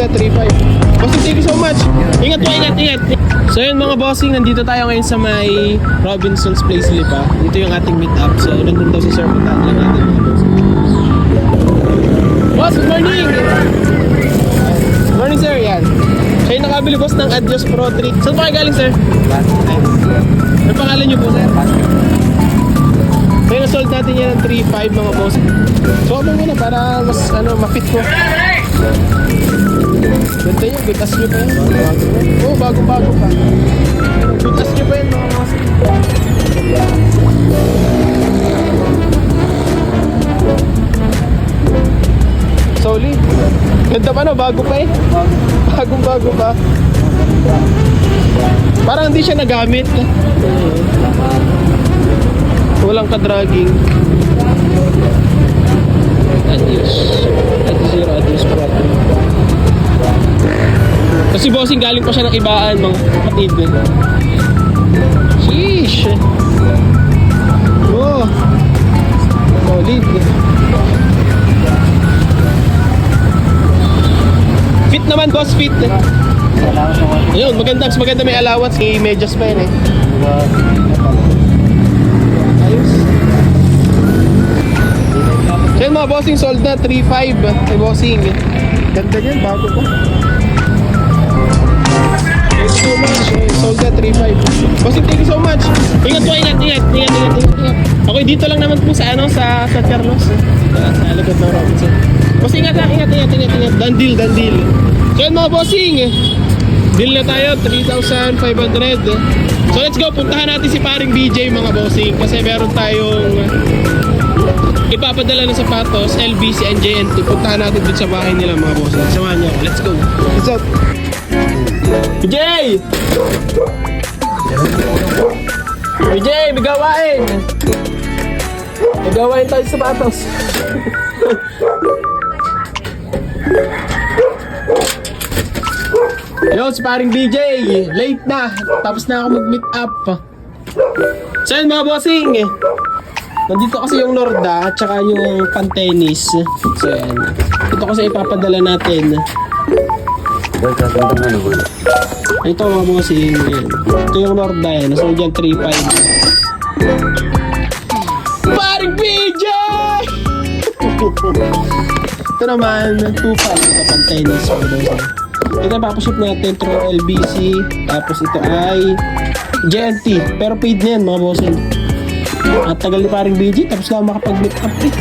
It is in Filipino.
na 3.5. Bossing, thank you so much. Ingat po, ingat. So yun mga bossing, nandito tayo ngayon sa may Robinson's Place Lipa. Dito yung ating meet up. So nandun daw si Sir, puntaan lang natin mga bossing. Boss, good morning! Good morning sir, yan. Siya yung nakabili boss ng Adios Pro 3. Saan pa kayo galing sir? Ano pangalan nyo po sir? Kaya na-sold natin yan ng 3.5 mga boss. So ano muna para mas ma-fit ko. Ganda yun, bitas nyo pa yun. Oo, bago-bago pa. Bitas nyo pa yun mga boss. Solid. Ganda pa no, bago pa eh. Bagong-bago pa. Parang hindi siya nagamit. Walang ka-dragging. Adios Pro. Kasi bossing galing pa siya ng ibaan mga kapatid. Sheesh. Oh. Solid. Fit naman boss, fit. Ayun, maganda may allowance. May medyas pa yun eh. Ayos. So yun mga bossing, sold na 3.5. May bossing. Ganda niyan, bago pa. Thank you so much. Sold na 3.5. Bossing, thank you so much. Ingat po, ingat. Okay, dito lang naman po sa sa Carlos. Sa likod ng Robinson. Bossing, ingat. Done deal. So yun mga bossing, deal na tayo, 3,500. So let's go, puntahan natin si paring BJ mga bossing. Kasi meron tayong ipapadala ng sapatos, LBC and JNT. Puntahan natin dito sa bahay nila mga bossing. Samahan niyo ako, let's go. What's up? BJ! BJ, may gawain! May gawain tayo sa sapatos. Yo, si paring BJ, late na. Tapos na ako mag-meet up. So yun mga bossing, nandito kasi yung Norda at saka yung Pantenis. So yan, ito kasi ipapadala natin. Ito mga bossing, yan. Ito yung Norda yan, so dyan 3.5. Paring BJ! Ito naman, 2.5. Ito Pantenis. Ito ang papaship natin through LBC. Tapos ito ay JNT. Pero paid na yan mga bossing. At tagal ni paring BG. Tapos lang makapag-meet up eh.